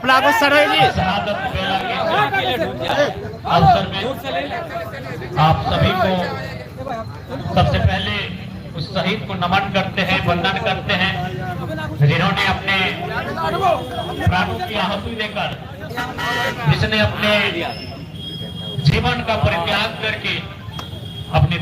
आपला आवाज चढवायची शहादत बेला के अवसर में आप सभी को सबसे पहले उस शहीद को नमन करते हैं, वंदन करते हैं जिन्होंने अपने प्राणों की आहुति देकर, जिसने अपने जीवन का परित्याग करके अपने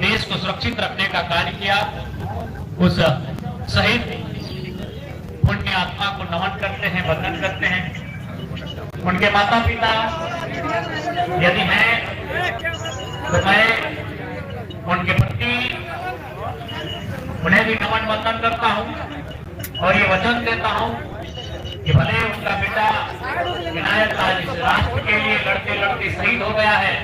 देश को सुरक्षित रखने का कार्य किया। उस शहीद पुण्य आत्मा को नमन करते हैं, वंदन करते हैं। उनके माता पिता यदि हैं तो मैं उनके प्रति उन्हें भी नमन वंदन करता हूं और ये वचन देता हूं कि भले उनका बेटा विनायक आज इस राष्ट्र के लिए लड़ते लड़ते शहीद हो गया है,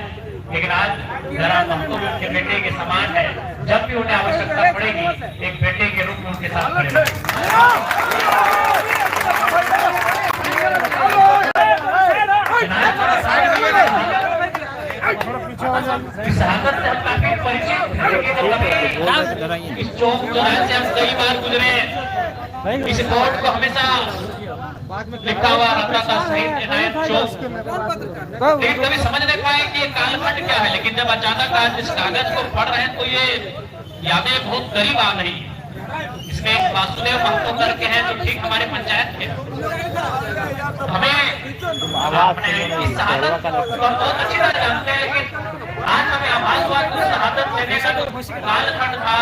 लेकिन आज जरा महतो भी उनके बेटे के समान है। जब भी उन्हें आवश्यकता पड़ेगी एक बेटे के रूप में उनके साथ खड़े शहादत से हम काफी परिचित, इस चौक चौराहे से हम कई बार गुजरे। इस बोर्ड को हमेशा लिखा हुआ रहता था शहीद इनायत चौक, लेकिन कभी समझ नहीं पाए कि ये कालखंड क्या है। लेकिन जब अचानक आज इस कागज को पढ़ रहे हैं तो ये यादें बहुत करीब आ रही है। इसमें वासुदेव महतो करके हैं जो ठीक हमारे पंचायत के, हमें अपने इस शहादत को बहुत अच्छी तरह जानते हैं, लेकिन आज हमें आभास हुआ कि शहादत लेने का जो कालखंड था,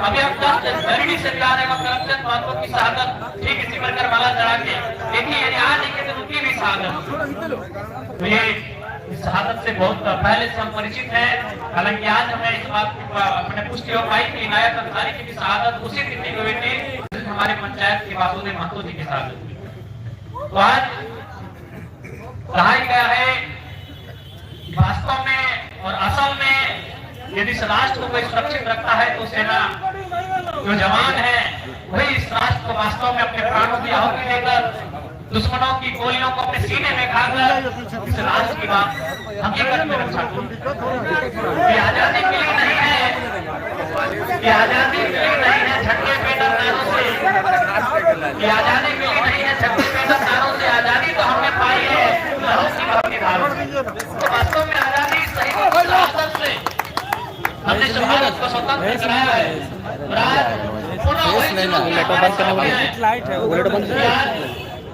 अभी हम 10 जनवरी से जा रहे हैं करमचंद महतो की शहादत ठीक इसी प्रकार माला चढ़ा के, देखिए यदि आज एक दिन उनकी भी शहादत, तो ये इस शहादत से बहुत पहले से हम परिचित हैं। हालांकि आज हमें इस बात की अपने पुष्टि हो पाई कि इनायत अंसारी की भी शहादत उसी तिथि को हुई थी हमारे पंचायत के वासुदेव महतो जी के साथ। तो आज कहा गया है वास्तव में और असल में यदि इस राष्ट्र को कोई सुरक्षित रखता है तो सेना जो जवान है वही इस राष्ट्र को वास्तव में अपने प्राणों की आहुति देकर दुश्मनों की गोलियों को अपने सीने में खाकर इस राष्ट्र की बात हकीकत में रक्षा करें। ये आजादी के लिए नहीं है, ये आजादी के लिए नहीं है झटके पे नारों से, ये आजादी के लिए नहीं है झटके पे नारों से। आजादी तो हमने पाई है लहरों की भक्ति धारों से। तो वास्तव में आजादी सही से हमने जो भारत को स्वतंत्र कराया है,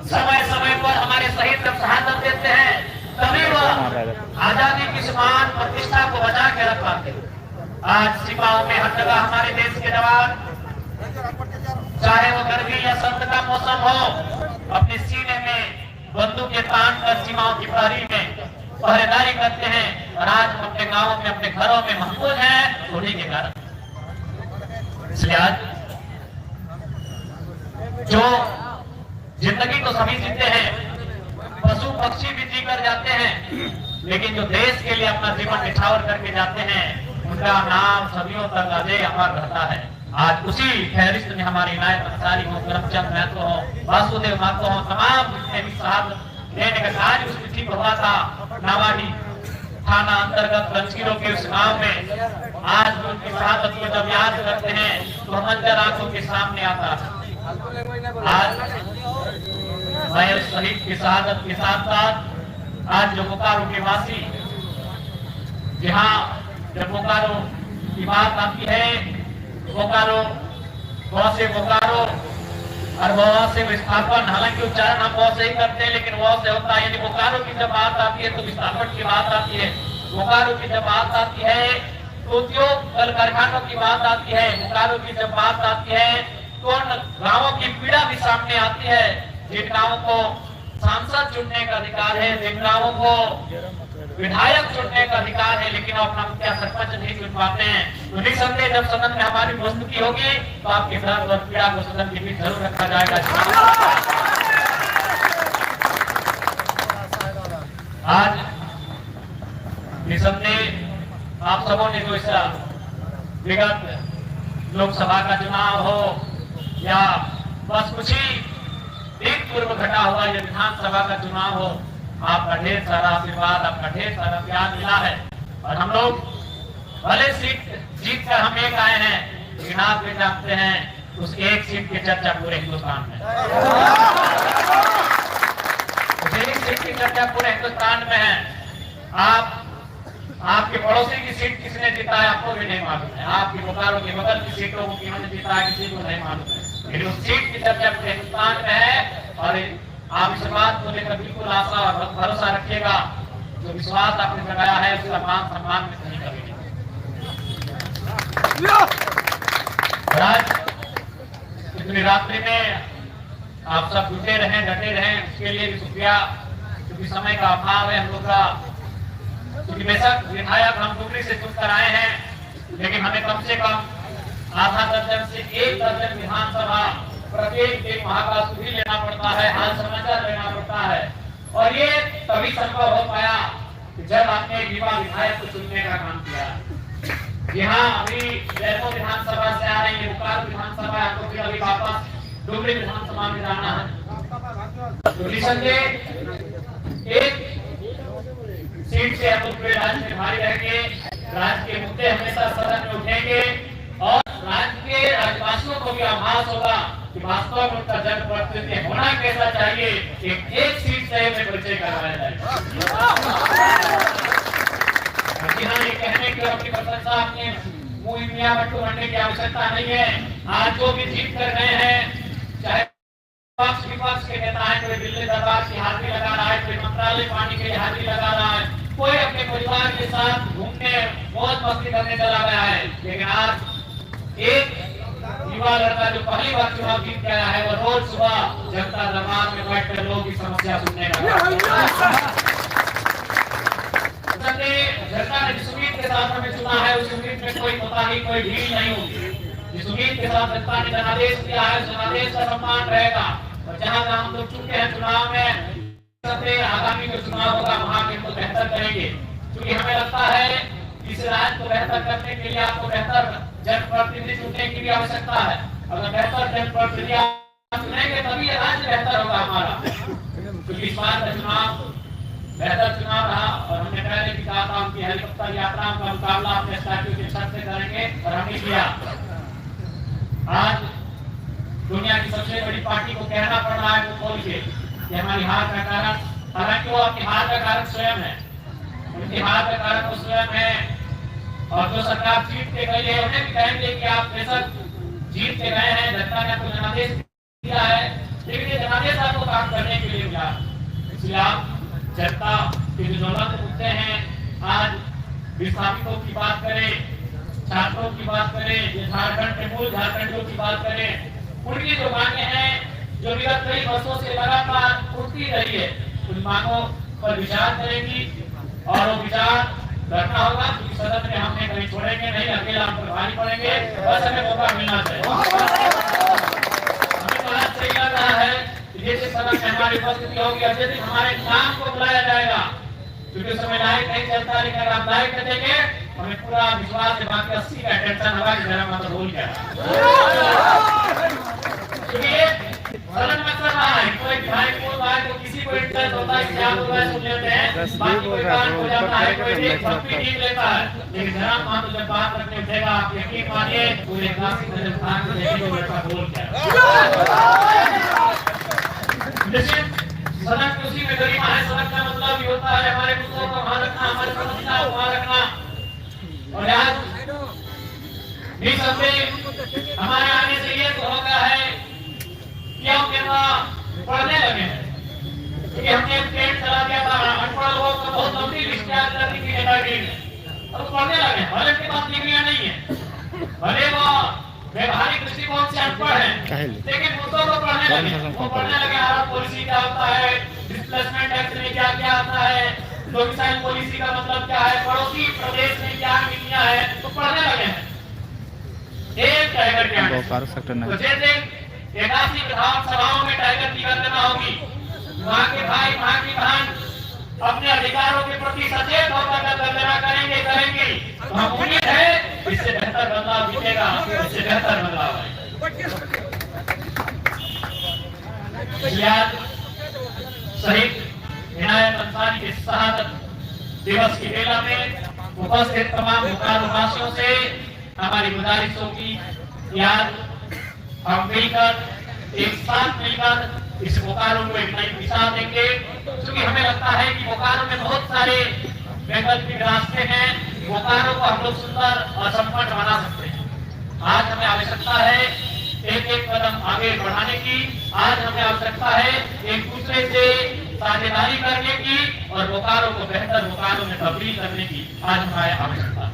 समय समय पर हमारे शहीद जब शहादत देते हैं तभी वह आजादी की समान प्रतिष्ठा को बचा के रख पाते। आज सीमाओं में हर जगह हमारे देश के जवान, चाहे वो गर्मी या सर्द का मौसम हो, अपने सीने में बंदूकें तान कर सीमाओं की प्रहरी में पहरेदारी करते हैं। और आज हम अपने गांवों में अपने घरों में महफूज हैं उन्हीं के कारण। इसलिए आज जो जिंदगी तो सभी जीते हैं, पशु पक्षी भी जी कर जाते हैं, लेकिन जो देश के लिए अपना जीवन निछावर करके जाते हैं उनका नाम सदियों तक अजय अमर रहता है। आज उसी फहरिस्त में हमारे इनायत अंसारी हो, करमचंद महतो हो, वासुदेव महतो हो, तमाम जितने भी शहादत लेने का कार्य उस तिथि को हुआ था नावाडी थाना अंतर्गत रंजीरों के उस गांव में। आज उनकी शहादत को जब याद करते हैं तो मंजर आंखों के सामने आता है। आज मैं शहीद की शहादत के साथ साथ आज जो बोकारो के वासी, जहाँ जब बोकारो की बात आती है, बोकारो से बोकारो और वह से विस्थापन, हालांकि उच्चारण हम बहुत सही करते हैं लेकिन वह से होता है। यदि बोकारो की जब बात आती है तो विस्थापन की बात आती है, बोकारो की जब बात आती है तो उद्योग कल कारखानों की बात आती है, बोकारो की जब बात आती है तो गांवों की पीड़ा भी सामने आती है। जिन गांवों को सांसद चुनने का अधिकार है, जिन गांवों को विधायक चुनने का अधिकार है, लेकिन अपना मुखिया सरपंच नहीं चुन पाते हैं, तो निसंदेह जब सदन में हमारी उपस्थिति होगी तो आपके दर्द और पीड़ा को सदन के बीच जरूर रखा जाएगा। आज निसंदेह आप सबों ने जो इस विगत लोकसभा का चुनाव हो या बस कुछ ही दिन पूर्व घटा हुआ ये विधानसभा का चुनाव हो, आपका ढेर सारा आशीर्वाद, आपका ढेर सारा प्यार मिला है। और हम लोग भले सीट जीत कर हम एक आए हैं, लेकिन आप भी जानते हैं उस एक सीट की चर्चा पूरे हिंदुस्तान में यही सीट की चर्चा पूरे हिंदुस्तान में है। आपके पड़ोसी की सीट किसने जीता है आपको भी नहीं मालूम है, आपकी बोकारो के बगल की सीटों को किसने जीता है किसी को नहीं मालूम है, लेकिन उस सीट की चर्चा पूरे हिंदुस्तान में है। और आप इस बात को लेकर बिल्कुल आशा और भरोसा रखिएगा, जो विश्वास आपने जगाया है उसका मान सम्मान में नहीं करेंगे। आज इतनी रात्रि में आप सब जुटे रहें, डटे रहें, उसके लिए भी शुक्रिया, क्योंकि समय का अभाव है हम लोग का। क्योंकि बेशक विधायक हम डुगरी से चुनकर आए हैं, लेकिन हमें कम से कम आधा दर्जन से 1 दर्जन विधानसभा प्रत्येक दिन वहां का सुधी लेना पड़ता है, हाल समाचार लेना पड़ता है। और ये तभी संभव हो पाया जब आपने युवा विधायक को चुनने का काम किया। यहाँ अभी जयपुर विधानसभा से आ रही है, बोकारो विधानसभा, आपको फिर अभी वापस डुगरी विधानसभा में जाना है। तो निसंदेह एक सीट से हम पूरे राज्य में भारी रहेंगे, राज्य के मुद्दे हमेशा सदन में उठेंगे और राज्य के राज्यवासियों को भी आभास होगा कि वास्तव में उनका जनप्रतिनिधि होना कैसा चाहिए। एक सीट से हमें परिचय करवाया जाए। यहाँ ये कहने की अपनी प्रशंसा अपने मुंह मियां बट्टू बनने की आवश्यकता नहीं है। आज जो भी जीत कर गए हैं, चाहे पक्ष विपक्ष के नेता है, कोई दिल्ली दरबार की हाजिरी लगा रहा है, कोई मंत्रालय पाने के लिए हाजिरी लगा रहा है, कोई अपने परिवार के साथ घूमने मौज मस्ती करने चला गया है, लेकिन आज एक युवा लड़का जो पहली बार चुनाव जीत गया है, वो रोज सुबह जनता दरबार में बैठकर लोगों की समस्या सुनने का जनता ने जिस उम्मीद के साथ हमें चुना है, उस उम्मीद में कोई कोताही, कोई ढील नहीं होगी। जिस उम्मीद के साथ जनता ने जनादेश दिया है, उस जनादेश का सम्मान रहेगा। और जहां हम लोग चुके हैं चुनाव में, आगामी जो चुनाव होगा वहां के तो बेहतर करेंगे, क्योंकि हमें लगता है इस राज्य को बेहतर करने के लिए आपको बेहतर जनप्रतिनिधि चुनने की भी आवश्यकता है। अगर बेहतर जनप्रतिनिधि चुनेंगे तभी राज्य बेहतर होगा हमारा। क्योंकि इस बार का चुनाव बेहतर चुनाव रहा और हमने पहले भी कहा था उनकी हेलीकॉप्टर यात्राओं का मुकाबला अपने स्टैच्यू के छत से करेंगे और हमने किया। आज दुनिया की सबसे बड़ी पार्टी को कहना पड़ रहा है वो खोल के कि हमारी हार का कारण, हालांकि वो अपनी हार का कारण स्वयं है, उनकी हार का कारण वो स्वयं है। और जो सरकार जीत के गई है उन्हें भी कहेंगे कि आप बेशक जीत के गए हैं, जनता ने आपको जनादेश दिया है, लेकिन ये जनादेश आपको काम करने के लिए दिया। इसलिए आप जनता के जो ज्वलंत मुद्दे हैं, आज विस्थापितों की बात करें, छात्रों की बात करें, झारखंड के मूल झारखंडियों की बात करें, उनकी जो मांगे हैं जो विगत कई वर्षों से लगातार उठती रही है, उन मांगों पर विचार करेगी और वो विचार करना होगा, क्योंकि सदन में हमने कहीं छोड़ेंगे नहीं, अकेला हम पर भारी पड़ेंगे, बस हमें मौका मिलना चाहिए। हमें तो आज सही लग रहा है जैसे सदन में हमारी उपस्थिति होगी, और जैसे हमारे नाम को बुलाया जाएगा, क्योंकि समय लाइक नहीं चलता, लेकिन आप लाइक कर देंगे, हमें पूरा विश्वास है बाकी 80 का टेंशन होगा कि जरा मतलब भूल गया। सदन में कर रहा है, कोई भाई को भाई को किसी को इंटरेस्ट होता है, क्या होता है सुन लेते हैं, बाकी कोई काम हो जाता है, कोई एक भक्ति ठीक लेता है, लेकिन जरा मान लो जब बात करने उठेगा, आप यकीन मानिए पूरे क्लास में जब भाग में देखिए वो लड़का बोल गया। सदन की उसी में गरिमा है, सदन का मतलब ये होता है हमारे मुद्दों को वहां रखना, हमारे समस्या को वहां रखना। और आज निसंदेह हमारे आने से ये तो हो गया है कि हम पढ़ने लगे हैं, क्योंकि हमने पेट चला दिया था, अनपढ़ लोगों को बहुत लंबी लिस्ट तैयार कर दी थी एनआईडी ने, अब पढ़ने लगे। भले के पास डिग्रियां नहीं है, भले वो व्यवहारिक दृष्टिकोण से अनपढ़ है, लेकिन मुद्दों को पढ़ने लगे। वो पढ़ने लगे आरोप पॉलिसी क्या होता है, डिस्प्लेसमेंट एक्ट में क्या क्या आता है, डोमिसाइल पॉलिसी का मतलब क्या है, पड़ोसी प्रदेश में क्या नीतियां है, तो पढ़ने लगे हैं। एक टाइगर क्या तो जैसे 81 विधानसभाओं में टाइगर की गर्जना होगी, वहाँ के भाई वहाँ की बहन अपने अधिकारों के प्रति सचेत होकर गर्जना करेंगे। तो हम उम्मीद है इससे बेहतर बदलाव दिखेगा, इससे बेहतर बदलाव आएगा। शहीद इनायत अंसारी के शहादत दिवस की मेला में उपस्थित तमाम बोकारो वासियों से हमारी गुजारिशों की याद हम मिलकर एक साथ मिलकर इस बोकारो को एक नई दिशा देंगे, क्योंकि हमें लगता है कि बोकारो में बहुत सारे वैकल्पिक रास्ते हैं। बोकारो को हम लोग सुंदर और संपन्न बना सकते हैं। आज हमें आवश्यकता है एक एक कदम आगे बढ़ाने की। आज हमें आवश्यकता है एक दूसरे से साझेदारी करने की और बोकारो को बेहतर बोकारो में तब्दील करने की आज हमारी आवश्यकता है।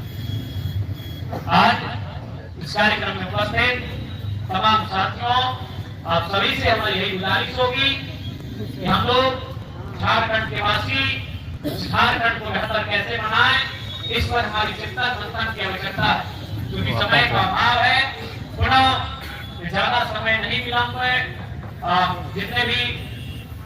आज इस कार्यक्रम में उपस्थित तमाम साथियों, आप सभी से हमारी यही गुजारिश होगी कि हम लोग झारखंड के वासी झारखंड को बेहतर कैसे बनाएं, इस पर हमारी चिंतन मंथन की आवश्यकता है, क्योंकि समय का अभाव है। पुनः ज्यादा समय नहीं मिला है। जितने भी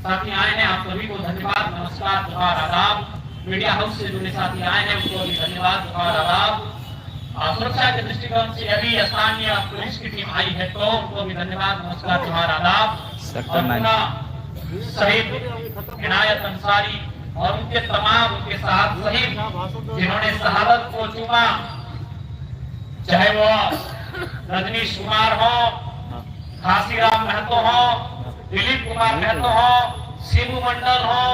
साथी आए हैं आप सभी को धन्यवाद, नमस्कार और आदाब। मीडिया हाउस से जुड़े साथी आए हैं उनको भी धन्यवाद और आदाब। सुरक्षा के दृष्टिकोण से अभी स्थानीय पुलिस की टीम आई है तो उनको भी धन्यवाद, नमस्कार और आदाब। शहीद इनायत अंसारी और उनके तमाम उनके साथ शहीद जिन्होंने शहादत को चुमा, चाहे वो रजनीश कुमार हो, घासीराम महतो हो, दिलीप कुमार महतो हो, शिबू मंडल हो,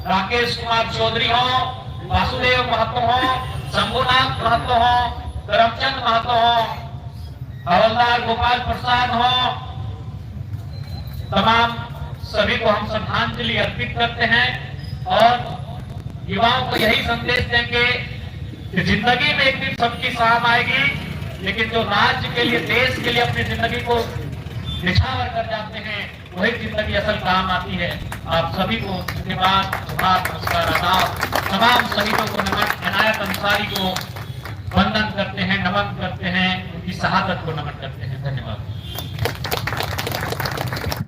राकेश कुमार चौधरी हो, वासुदेव महतो हो, शंभुनाथ महतो हो, करमचंद महतो हो, हवलदार गोपाल प्रसाद हो, तमाम सभी को हम श्रद्धांजलि अर्पित करते हैं और युवाओं को यही संदेश देंगे कि जिंदगी में एक दिन सबकी शाम आएगी, लेकिन जो राज्य के लिए देश के लिए अपनी जिंदगी को निछावर कर जाते हैं वही जिंदगी असल काम आती है। आप सभी को धन्यवाद, नमस्कार, आदाब। तमाम शहीदों को नमन, इनायत अंसारी को वंदन करते हैं, नमन करते हैं, उनकी शहादत को नमन करते हैं। धन्यवाद।